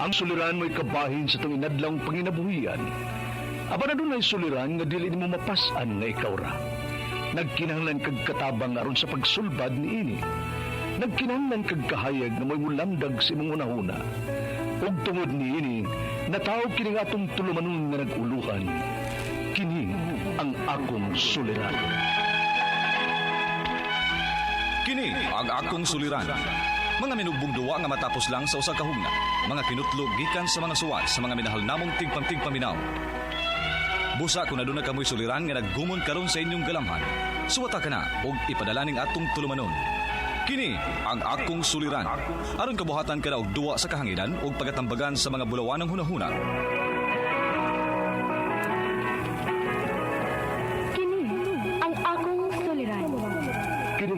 Ang suliran mo'y kabahin sa itong inadlang panginabuhian. Aba na doon ay suliran nga dili mo mapasan nga ikaw ra. Nagkinahanglan kag katabang aron sa pagsulbad ni ini. Nagkinahanglan kag kahayag na mo'y mulamdag sa imong unahuna. Ug tungod ni ini, natawag kini nga atong tulumanon nga naguluhan. Kini ang akong suliran. Kini ang akong suliran. Mga minugbong duwa nga matapos lang sa usa ka hugna. Mga kinutlog gikan sa mga suwat sa mga minahal namong tigpaminaw. Busa kung naduna kamoy suliran nga naggumon karon sa inyong galamhan. Suwata ka na og ipadala ning atong tulumanon. Kini ang akong suliran. Aron kabuhatan ka na og duwa sa kahanginan og pagatambagan sa mga bulawanong hunahuna. Kini ang akong suliran. Kini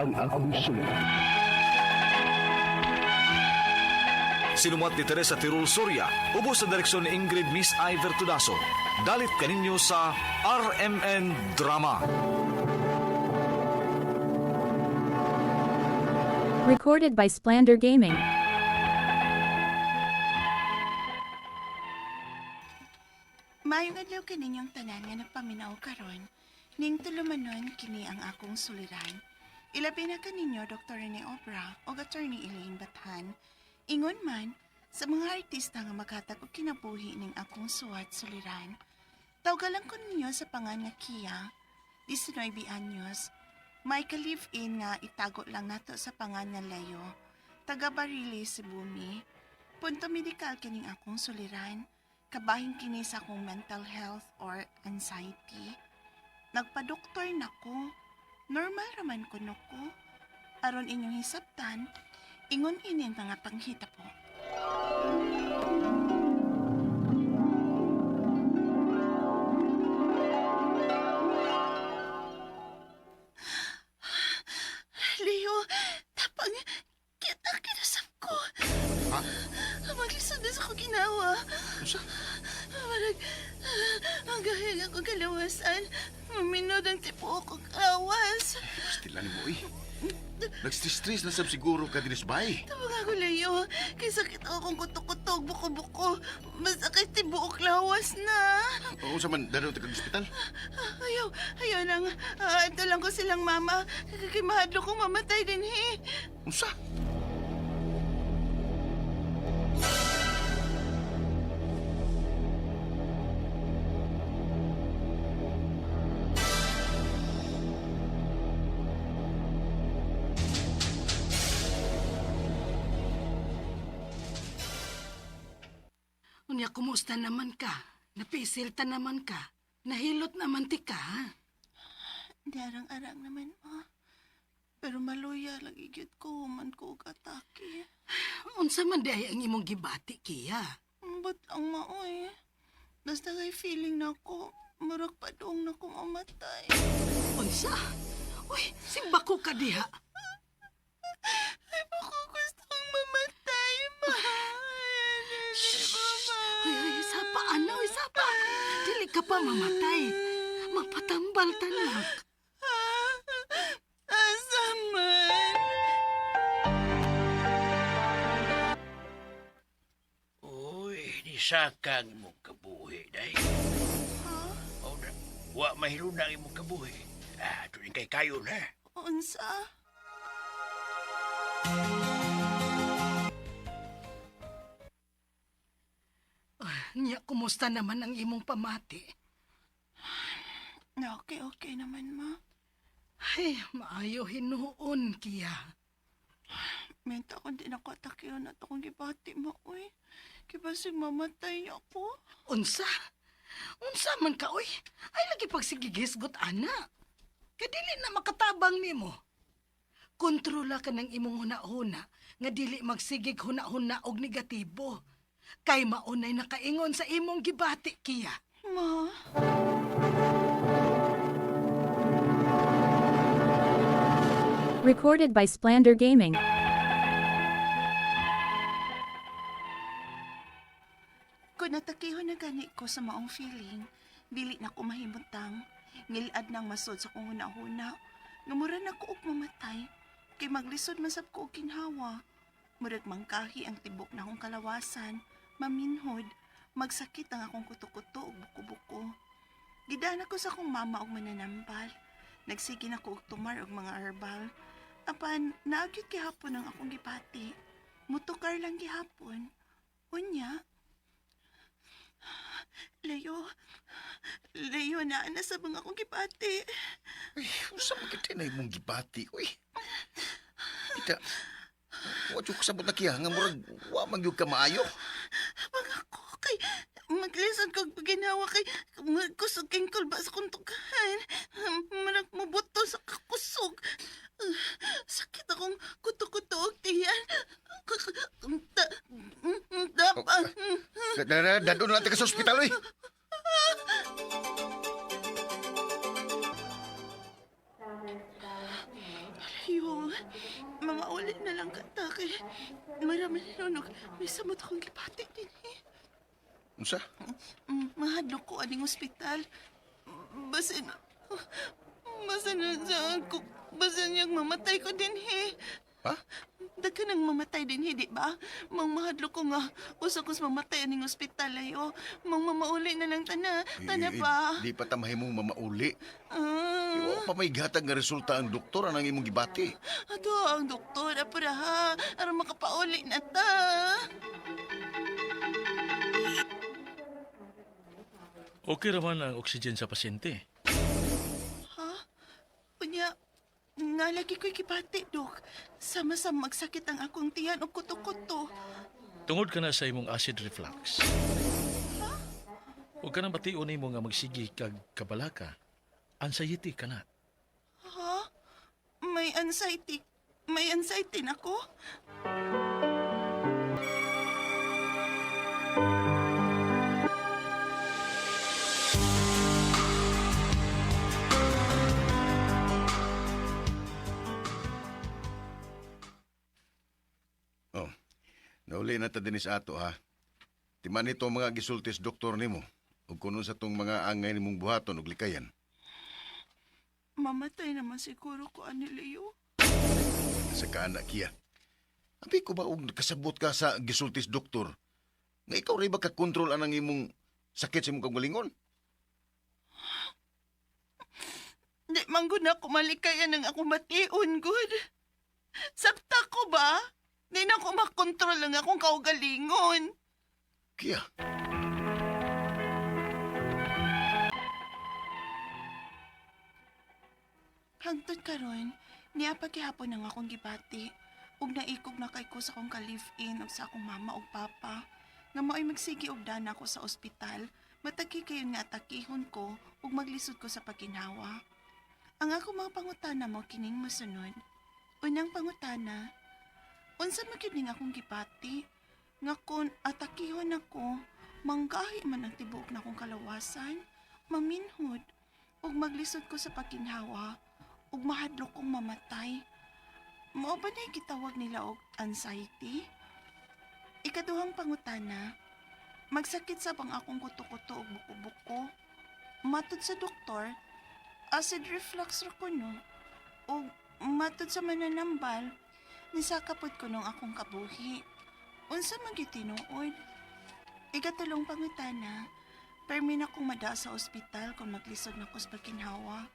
ang akong suliran. Sinumat ni Teresa Tirul Soria, ubos sa direksyon ni Ingrid Miss Iver Tudaso. Dalit kaninyo sa RMN Drama. Recorded by Splander Gaming. Mayong adlaw kaninyong tanan nga nagpaminaw karon, ning tulumanon kini ang akong suliran. Ilabi na kaninyo Dr. Rene Obra o Attorney Elaine Bathan. Ingon man, sa mga artista nga maghatag og kinabuhi ning akong suwat suliran. Tawgalan ko ninyo sa pangan nga Kia, 19 anyos. May ka-live-in nga itago lang nato sa pangan nga Leo, taga Barili, Sibumi. Punto medikal kining akong suliran, kabahin kini sa akong mental health or anxiety. Nagpa-doktor nako, normal raman kuno ko. Aron inyong hisabtan, ingon ini ang mga panghita po. Leo, tapang kita kinasap ko. Ha? Maglisod na sa ko ginawa. Usa? Marag, ang gahing akong kalawasan. Maminod ang tipo akong kawas. Pastila ni mo eh. Nagstress na sab siguro ka dinis bay. Tawag ako, Leo. Kay sakit akong kutok-kutok, buko-buko. Masakit ti buok lawas na. O sa man dadaw ta kag ospital? Ayaw lang. Ito lang ko silang mama. Kay mahadlo kong mamatay din, he. Unsa? Unya, kumusta naman ka? Napisilta naman ka? Nahilot naman ti ka? Darang-arang naman, ma. Pero maluya lagi gyud ko human ko og atake. Unsa man di ay ang imong gibati, Kiya? But ang maoy. Basta kay feeling na ko, murag pa doong na ko mamatay. Unsa? Uy, simba ko ka diha. Ay, bako gustong mamatay, ma. Uy, isapa, ano, isapa. Dili ka pa mamatay. Magpatambal tanak. Asa man? Uy, nisakang imong kabuhi, day. O na, wa mahiro na imong kabuhi. Tuling kay kayo na. Unsa? Nya, kumusta naman ang imong pamati? Okay naman, ma. Ay, maayo hinuon, Kiya. Menta ko din ako atakiyon at akong gibati, ma, uy. Kibasig mamatay ako. Unsa? Unsa man ka, uy? Ay, lagi pagsigigisgot, ana. Kadili na makatabang nimo. Kontrola ka ng imong huna-huna, nga dili magsigig huna-huna og negatibo. Kay maunay nakaingon sa imong gibati, Kiya. Ma? Recorded by Splander Gaming. Kung natakihon na gani ko sa maong feeling, dili na ko mahimutang. Ngilad nang masod sa kong huna-huna. Ngamura na ko og mamatay. Kay maglisod man sab ko og kinhawa. Murag mangkahi ang tibok na akong kalawasan, maminhod, magsakit ang akong kuto-kuto ug buko-buko. Gidana ko sa akong mama og mananambal. Nagsige na ko og tumar og mga herbal. Apan, naagyot gihapon ang akong gipati. Mutukar lang gihapon. Unya, Leo na sa mga akong gipati. Uy, usa man kita na imong gibati, uy. Kita, wa ko sabot na kiya, nga murag, wa man gyud ka maayo. Mga ko kay maglisod ko ginawa kay magkusog king kulba sa kuntugan. Marag mabuto sa kakusog. Sakit akong kuto-kuto og tiyan. Dapat. Dadon natin ka sa ospital, uy. Yung mga ulit na lang kanta kay marami ninunog. May samot akong gipati din eh. Unsa? Mahadlok ko aning ospital. Basin niyang mamatay ko din he. Ha? Daghan nang mamatay din he, di ba? Mang mahadlok ko nga usakos mamatay aning ospital ayo. Mang mamauli na lang tana ba? Di pa tamay mong mamauli. Ah, Wa pa may gatag nga resulta ang doktor anang imong gibati. ato ang doktor apura ha. Aron makapauli na ta. Okay raman ang oxygen sa pasyente. Ha? Unya, nalagi ko'y kipati, Dok. Sama-sama magsakit ang akong tiyan o kuto-kuto. Tungod ka na sa imong acid reflux. Huwag ka nang bation mo nga magsigi kag kabalaka. Anxiety ka na. Ha? May anxiety. May anxiety na ko? Oh, nauli na ta dinis ato, ha? Timan nito ang mga gisultis doktor nimo. Ug kuno sa tong mga angay nimong buhaton ug likayan. Mamatay naman siguro ko ani Leo. Sa kaanak kiya. Abi ko ba og kasabot ka sa gisultis doktor? Nga ikaw rin ba ka-control anang imong sakit sa imong kagalingon? Di manggod na ako malikayan ng akong mation, good. Sakta ko ba? Di na ako makontrol lang akong kaugalingon. Kiya. Hangtod karon, niya paghihapon ang akong gibati. Ug naikog na kay ko sa akong ka-live-in ug sa akong mama ug papa. Nga mao'y magsigi og dana ko sa ospital, matagi kayo nga atakihon ko ug maglisod ko sa paginawa. Ang ako mga pangutana mo kining masunod. Unang pangutana, unsa man gyud ning akong gibati? Nga kun atakihon ako, manggahi man ang tibuok na akong kalawasan, maminhod, ug maglisod ko sa pagkinhawa, ug mahadlok kong mamatay. Mao ba na gitawag nila og anxiety? Ikaduhang pangutana, magsakit sa bang akong kuto-kuto ug buko-buko. Matod sa doktor, acid reflux ra ko no. Ug matod sa mananambal, nisakapod ko nung akong kabuhi. Unsa man gyud tinuod? Ikatulong pangutana, permi na akong mada sa ospital kung maglisod na ko sa pagkinhawa.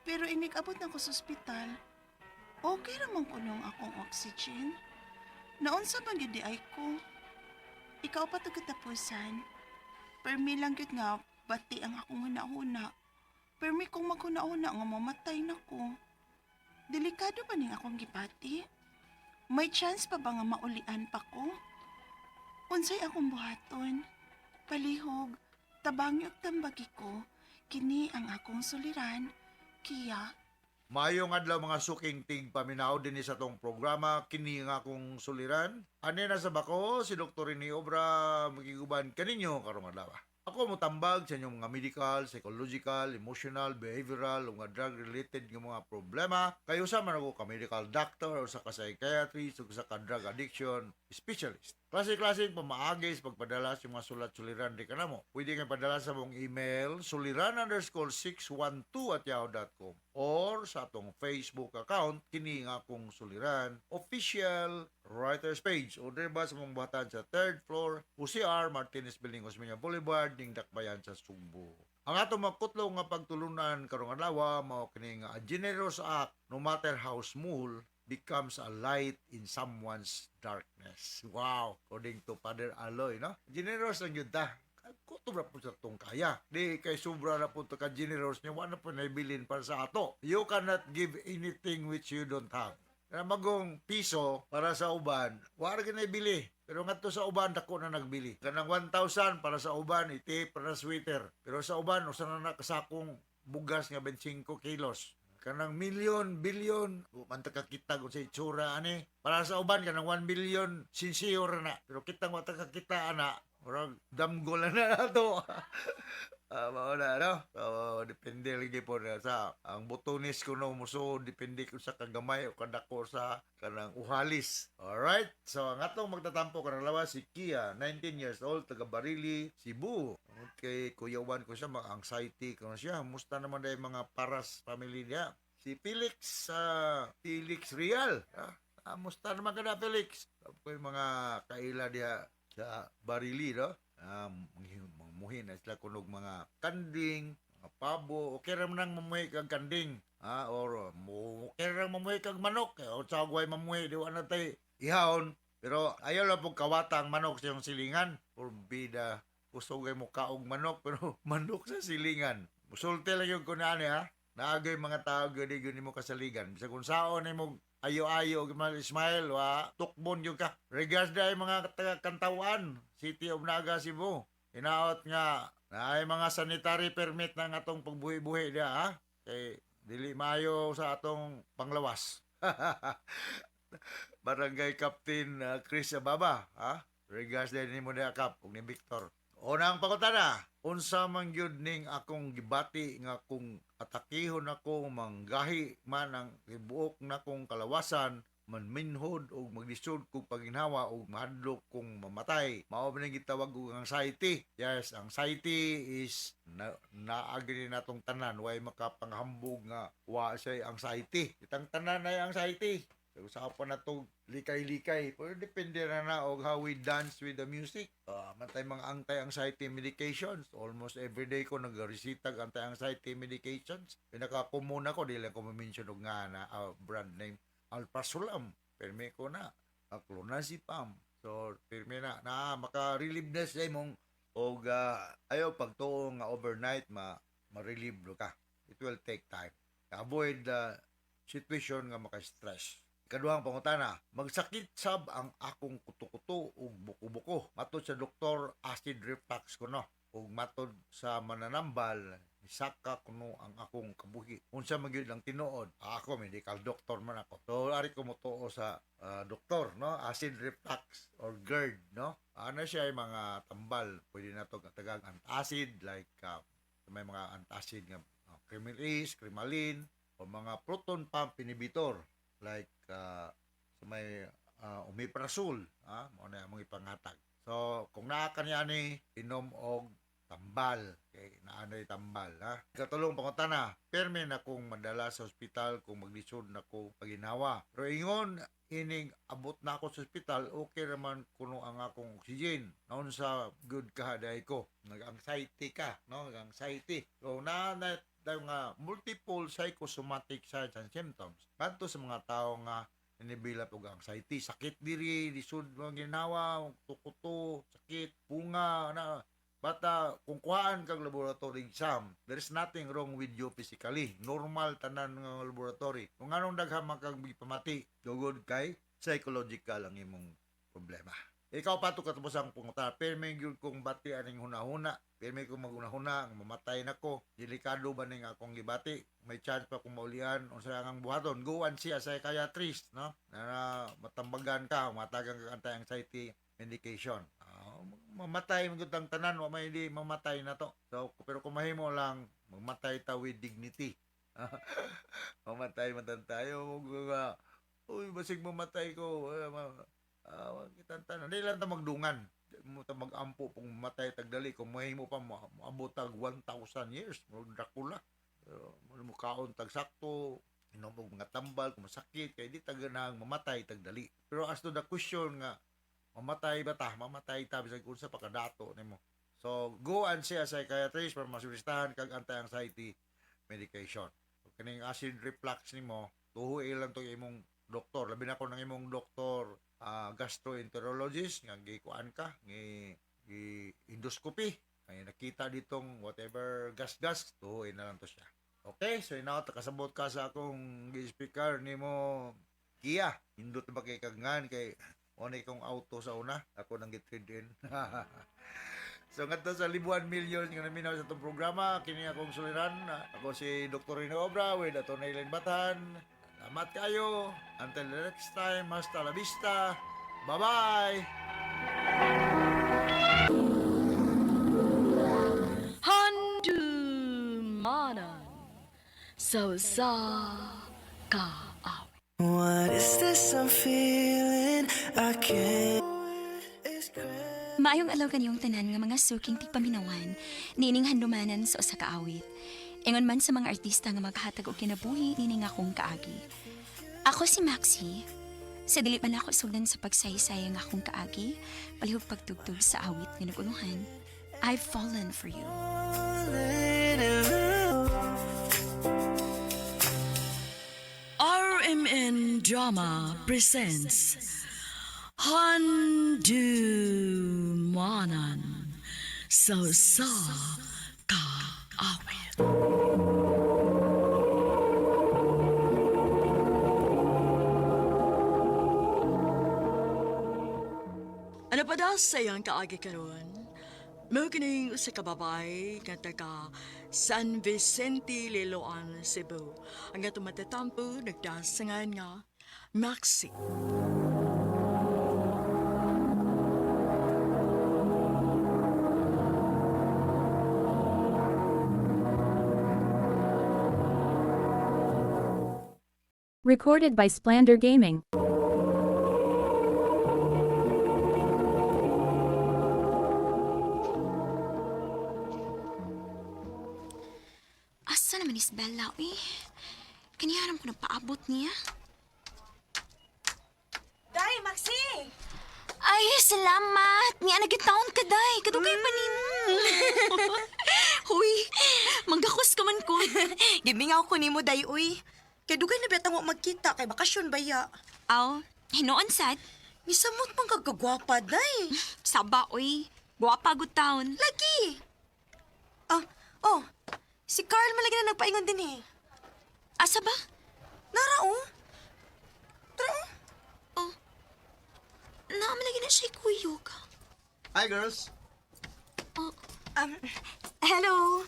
Pero inig-abot na ko sa ospital, okay ramang ko nung akong oxygen. Naunsa man gyud di ay ko. Ikaw pa to katapusan. Permi lang gyud nga bati ang akong huna-huna. Permi kong maghuna-huna nga mamatay na ko. Delikado ba ning akong gipati? May chance pa ba nga maulian pa ko? Unsay akong buhaton? Palihog, tabangi ug tambagi ko, kini ang akong suliran, Kiya. Mayong adlaw mga suking tig paminaw din sa tong programa kini nga akong suliran. Ani na sa bako si Dr. Rini Obra magiguban kaninyo karong adlaw. Ako mo tambag sa inyong mga medical, psychological, emotional, behavioral o nga drug-related nga mga problema. Kayo sa man ako ka medical doctor o sa ka psychiatrist o sa ka drug addiction specialist. Klase-klase pamaagi sa pagpadala sa mga sulat-suliran di ka na mo. Pwede kayo padala sa mong email suliran_612@yahoo.com or sa atong Facebook account kini nga akong suliran official writer's page. Order ba sa mga buhatan sa 3rd floor, UCR, Martinez Building, Osmeña Boulevard, ning Dakbayan sa Subo. Ang ato makutlo nga pagtulunan karong adlaw mao kining a generous act, no matter how small, becomes a light in someone's darkness. Wow, according to Father Aloy, no? Generous lang yun ta. Kutob na po sa itong kaya. Di kay sobra na po ito ka-generous niya, wala po naibilin para sa ato. You cannot give anything which you don't have. Na magong piso para sa uban, wala ka naibili. Pero nga to sa uban, dako na nagbili. Kanang 1,000 para sa uban, iti para sweater. Pero sa uban, usa na nakasakong bugas nga 25 kilos. Kanang milyon, bilyon, manta ka kita kung sa itsura, ani. Para sa uban, kanang 1 billion, sincere na. Pero kitang wata ka kita, ana, orang damgol na to. Mao na, no? So, depende lagi po na sa ang butonis ko no muso, depende ko sa kagamay o kadako sa kanang uhalis. Alright? So, ang atong magtatampo kanang lawas si Kia, 19 years old, taga Barili, Cebu. Okay, kuyawan ko siya, mag-anxiety ko na siya. Musta naman dahil mga paras family niya? Si Felix, Felix Real. Musta naman ka na, Felix? Ako yung mga kaila niya sa Barili, no? Muhin na sila kunog mga kanding, mga pabo, okay ram nang mamuhi kag kanding, or okay ram mamuhi kag manok, o sagway mamuhi, di na tay ihawon, pero ayaw lang pong kawatang manok sa yung silingan, or bida, usogay mo kaog manok, pero manok sa silingan. Musulte lang yung kunani, ha? Naagay mga tao, gani mo kasaligan. Bisa kung saon ay mo ayo-ayo, smile, tukbon yung ka. Regards na mga kantawan, City of Naga, Cebu. Hinaot nga, na ay mga sanitary permit ng atong pagbuhi-buhi niya, ha? Kay, dili mayo sa atong panglawas. Barangay Captain Chris Ababa, ha? Regards din mo niya, Kap, ug ni Victor. Unang pangutana, unsa man gyud ning akong gibati nga kung atakihon ako manggahi man ang ibuok na kong kalawasan, manminhod o maglisod kong paginhawa o mahadlok kong mamatay. Mao ba nang gitawag og anxiety? Yes, anxiety is naagri natong tanan way makapanghambog nga wa say anxiety. Itang tanan ay anxiety. So, usapan na to likay-likay. Pero depende na og how we dance with the music. Mantay mga anti-anxiety medications. Almost every day ko nag-resitag anti-anxiety medications. Pinaka-common ako, di lang ko ma-mention og nga na brand name. Alprazolam. Perme ko na. Clonazepam. So, perme na maka-relieve na sa imong og ayaw pagtuo nga overnight ma-relieve ka. It will take time. Avoid the situation nga maka-stress. Ikaduhang pangutana, magsakit sab ang akong kuto-kuto ug buko-buko. Matod sa doktor, acid reflux ko no. Ug matod sa mananambal, isaka kuno ang akong kabuhi. Unsa man gyud ang tinuod? Ako medical doctor man ako. So ari ko motuo sa doktor, no? Acid reflux or GERD, no? Ano siya ay mga tambal, pwede na to katagag antacid like may mga antacid nga Crimelis, Crimalin o mga proton pump inhibitor like sa may omeprazole, mo na mong ipangatag. So kung naa kaniya ni inom og tambal, kay naanoy tambal, ha. Katulong pangutana, perme na kung madala sa ospital kung maglisod na ko paginawa. Pero ingon ining abot na ako sa ospital, okay naman kuno ang akong oxygen. Naon sa good ka day ko, nag-anxiety ka, no? Nag-anxiety. So na nga multiple psychosomatic signs and symptoms. Kanto sa mga tao nga ninibilap og anxiety, sakit diri, lisod mga ginawa, tukuto, sakit, punga, na bata, kung kuhaan kag laboratory exam, there is nothing wrong with you physically. Normal tanan ng laboratory. Kung anong daghamang kag pamati, dugod kay psychological ang imong problema. Ikaw pato katapos ang pungutana, perme gyud kong bati aning hunahuna, perme kong magunahuna, mamatay na ko, delikado ba ning akong gibati, may chance pa kung maulian, unsa ang buhaton, guwan siya sa psychiatrist, no? Na matambagan ka, matagang ka anti-anxiety medication. Mamatay mga ang tanan, wa may di mamatay na to. So, pero kung mahimo lang, magmatay ta with dignity. Mamatay man tayo, uy, basig mamatay ko, kita tanan. Hindi lang ta magdungan. Mo ta magampo kung matay tagdali, kung mahimo pa maabot tag 1,000 years, mo Dracula. Mo kaon tag sakto inom og mga tambal kung masakit kay di taganang mamatay tagdali. Pero as to the question nga mamatay ba ta? Mamatay ta bisag unsa pa kadato nimo. So go and see a psychiatrist para masulistahan kag anti-anxiety medication. Kung kaning acid reflux nimo, tuhoy lang to imong doktor. Labi na ko ng imong doktor gastroenterologist nga gikuan ka, gi endoscopy. Ay nakita ditong whatever gas-gas, tuhoy na lang to siya. Okay, so ina kasabot ka sa akong gi-speaker nimo Kia. Hindot ba kay kagngan kay onay kong auto sa una, ako nang gitrade in. So ngadto sa libuan millions nga naminaw sa itong programa, kini akong suliran. Ako si Dr. Rino Obra with Atty. Elaine Batan. Salamat kayo. Until the next time, hasta la vista. Bye-bye! Handumanan sa kaaw. What is this I'm feeling? I can't. Maayong alaw kaniyong tanan nga mga suking tigpaminawan, nining handumanan sa usa ka awit. Ingon man sa mga artista nga maghatag og kinabuhi nining akong kaagi. Ako si Maxi. Sa dili man ako sugdan sa pagsaysay nga akong kaagi, palihog pagtugtog sa awit nga naguluhan. I've fallen for you. RMN Drama presents Handumanan sa kaawit. Ano pa daw sayang kaagi karon? Mao kining usa ka babay nga taga San Vicente, Liloan, Cebu. Ang atong matatampo nagdasangan nga Maxi. Recorded by Splander Gaming. Asa naman is Bella, uy? Kaniharam ko nagpaabot niya. Day, Maxi! Ay, salamat! Niya nagitaon ka, day. Kadugay pa ni mo. Huy, manggakos ka man ko. Gibingaw ko nimo day, uy. Kay dugay na betang wa magkita kay bakasyon baya. Aw, hinoon sad. Misamot man kagagwapa, day. Saba, uy. Guwapa gud taon. Lagi! Oh, si Carl malagi na nagpaingon din eh. Asa ba? Nara, oh. Tara, oh. Oh. Naamalagi na siya kuyog. Hi, girls. Hello.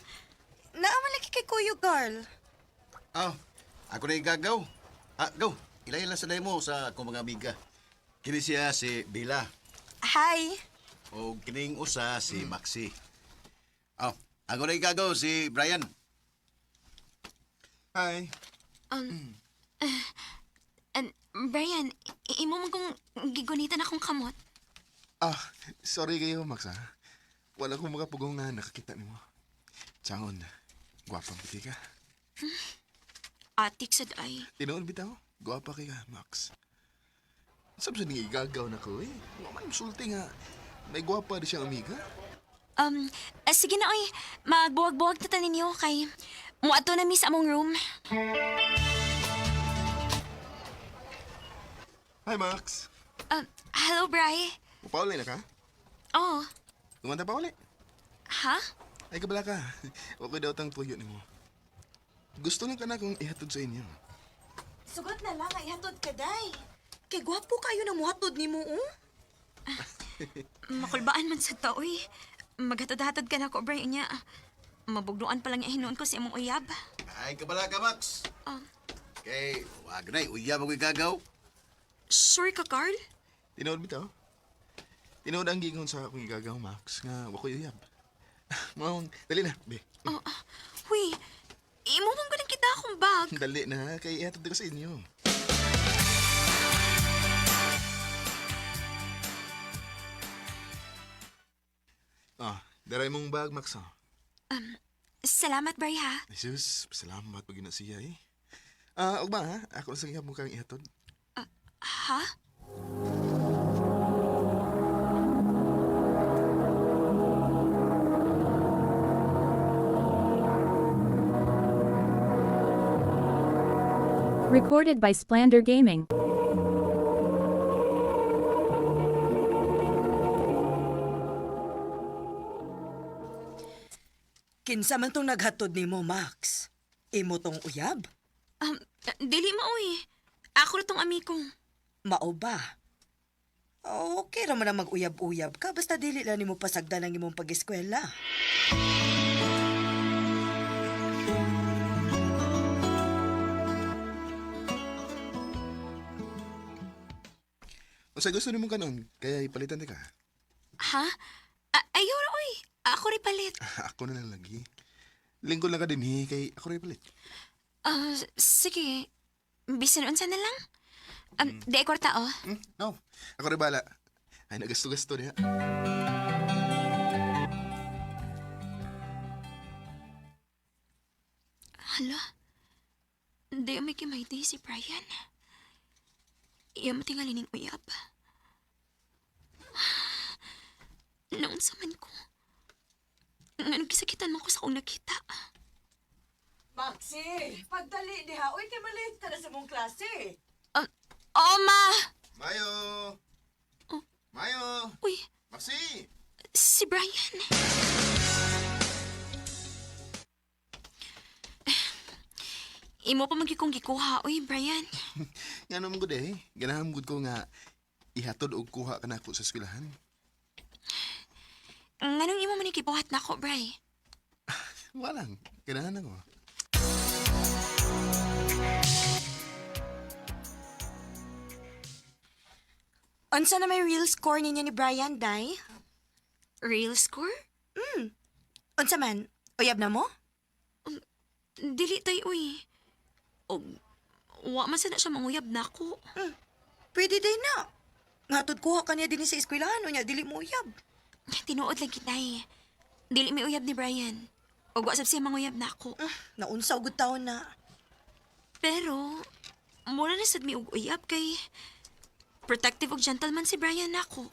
Naamalagi kay Kuya Carl. Ako na igagaw. Go. Ilay-ila sa mo sa akong mga amiga. Kini siya si Bella. Hi. O kining usa si Maxi. Ako na igagaw si Brian. Hi. And Brian, imo man kong gigunitan akong kamot. Sorry kayo, Max, ha? Wala kong mga pugong na nakakita ni mo. Tsangon, gwapang biti ka. Atik sad ay. Tinoon bitaw, gwapa ka, Max. Sabi sa nang igagaw na ko, eh. Waman sulti nga. May gwapa di siyang amiga. Sige na, oy. Magbuwag-buwag na ninyo kay muato na mi sa among room. Hi, Max. Hello, Bri. Upauli na ka? Oh, Kumanta pa uli. ha? Ay, kabala ka. Okay daw tang tuyo ni mo. Gusto lang ka na kung ihatod sa inyo. Sugot na lang ay hatod ka, day. Kay gwapo kayo na muhatod ni mo, oh. Makulbaan man sa taoy. Maghatod-hatod ka na ko, Bri, niya. Mabugnuan pa lang yung hinuon ko sa imong uyab. Ay, kabala ka, Max. Kay, wag na, uyab ako igagaw. Sure ka, Carl? Tinood bitaw. Tinood ang gingon sa akong igagaw, Max, nga wako yuyab. Mawang, dali na, be. Huy, imo mong galing kita akong bag. Dali na, kay ihatod ko sa inyo. Daray mong bag, Max, Salamat, Bri, ha? Ay, sus, salamat pag siya, eh. Ugma ha? Ako na sa mo kang ihatod. Ha? Recorded by Splander Gaming. Kinsa man tong naghatod nimo, Max? Imo tong uyab? Dili maoy. Ako na tong amiko. Mao ba? Okay ra man ang mag-uyab-uyab ka basta dili lang nimo pasagdan ang imong pag-eskwela. O sa gusto nimo kanon, kaya ipalitan ka. Ha? Ayaw ra, oy. Ako rin palit. Ako na lang lagi. Lingkod lang ka din kay ako rin palit. Sige. Bisan unsa na lang. Di kwarta, oh. No, ako rin bala. Ay, nagasto-gasto niya. Hala. Di may kimayti si Brian. Iya matingali ning uyab. Noon sa man ko. Nga nagkisakitan mo ko sa akong nakita. Maxi, pagdali diha. Uy, kay maliit ka na sa mong klase. Oo, ma! Mayo! Mayo! Uy, Maxi! si Brian. Imo pa magikong gikuha, uy, Brian. Nga naman ko eh. Ganahan gud ko nga ihatod o kuha ka na ako sa eskwelahan. Nganong imo man ikibuhat na ako, Bri? Walang. Ganahan ako. Unsa na may real score ninyo ni Brian, Day? Real score? Unsa man? Uyab na mo? Dili tay, uy. O, wa man sana siya manguyab na ako. Pwede din na. Ngatod kuha ka niya din sa eskwelahan o niya, dili mo uyab. Tinuod lang kitay. Dili may uyab ni Brian. O wa sab siya manguyab na ako. Naunsa ugod taon na. Pero, mura na sad mi og uyab kay protective og gentleman si Brian na ako.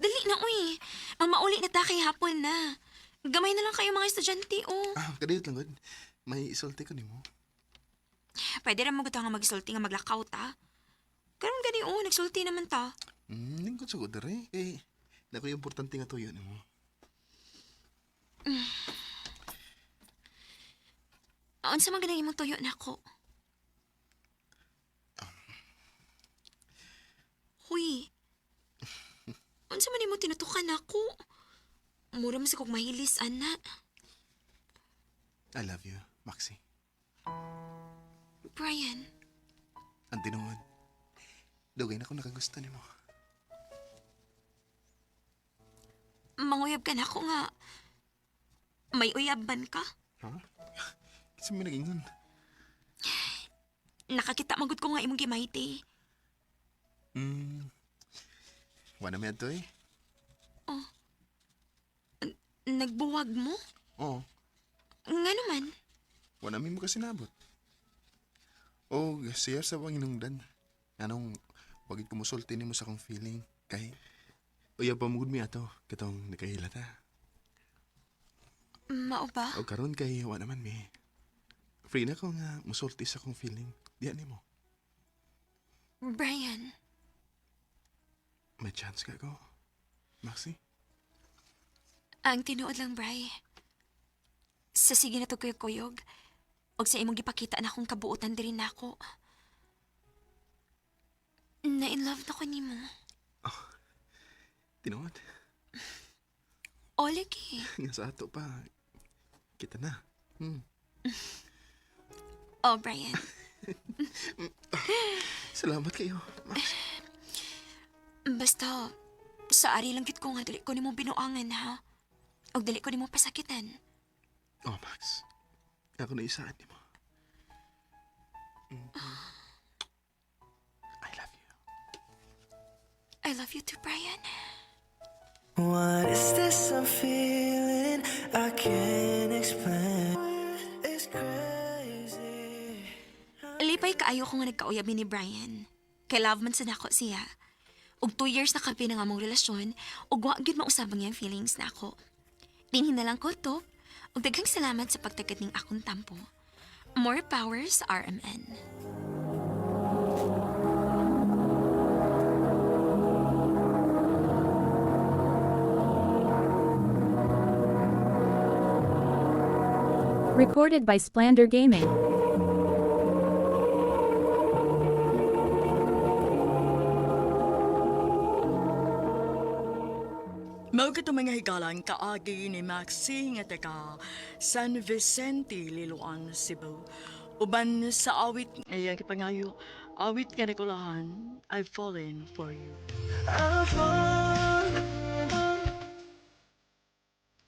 Dali na, uy. Ang mauli na ta kay hapon na. Gamay na lang kayo mga estudyante, oh. Kadiyot lang gud. May isulti ko nimo. Pwede rin maguta nga magsulti nga maglakaw ta. Karon gani, oh, nagsulti naman ta. Lingkod sa gud dere. Nako yung importante nga tuyo nimo. Unsa man ganang imong tuyo nako? Huy. Unsa man imong tinutukan nako? Mura man sa kog mahilis, ana. I love you, Maxi. Brian, Ang tinuod. Dugay na ko nakagusto nimo. manguyab ka na ako nga. May uyaban ka? Kasi may nagingon. Nakakita magud ko nga imong gimayti. Wala may ato eh. Nagbuwag mo? Oo. Nga naman. Wala mi mo kasi nabot. Oh, siya sa Panginungdan. Anong, wagit kumusulti ni mo sa kong feeling. Kay, uya pa mugod mi ato, katong nakahilata. Mao ba? O karon kay, wala naman mi. Free na ko nga musulti sa kong feeling. Diyan ni mo. Brian, May chance ka ko. Maxi? ang tinuod lang, Bri. Sa sige na to kuyog-kuyog, og sa imong gipakita na akong kabuutan diri nako. Na-in love na ko nimo. Tinuod. O, lagi. Nga sa ato pa. Kita na. Oh, Brian. Salamat kayo, Max. Basta, sa ari lang gid ko nga dili ko nimo binuangan, ha? Og dili ko nimo pasakitan. Oh, Max. Ako na isaan ni mo. I love you. I love you too, Brian. What is this I'm feeling? I can't explain. It's crazy. Lipay kaayo ko nga nagkauyabi ni Brian. Kay love man sa nako siya. Og 2 years na kami nga among relasyon, ug wa gyud mausabang yung feelings na ako. Dinhin na lang ko to, ug daghang salamat sa pagtagad ning akong tampo. More power sa RMN. Recorded by Splander Gaming. Mao kito mga higalan kaagi ni Maxie nga taga San Vicente, Liloan, Cebu. Uban sa awit ayang kipangayo, awit nga nakulahan, I've fallen for you. I've fallen.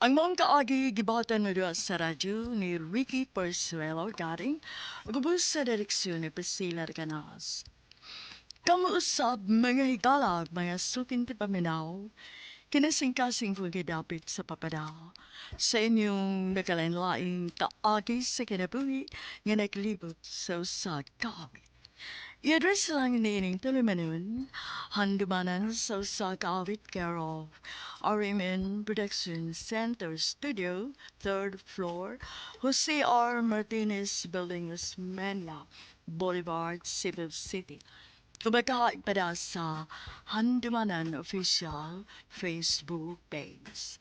Ang maong kaagi gibatan na doon sa radyo ni Ricky Persuelo garing gubos sa direksyon ni Priscilla Canas. Kamuusab mga higala mga sukin ti paminaw, kinasing-kasing kong gidapit sa papadaw sa inyong nakalanlaing kaagi sa kinabuhi nga naglibot sa usag kaawit. I-address lang nining tulumanon, handumanan sa usag kaawit care of RMN Production Center Studio, 3rd floor, Jose R. Martinez Building, Osmeña Boulevard, Cebu City. Kumakain pada sa Handumanan Official Facebook page.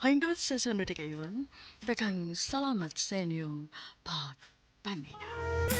Hanggang sa sunod kayon, daghang salamat sa inyong pagpamina.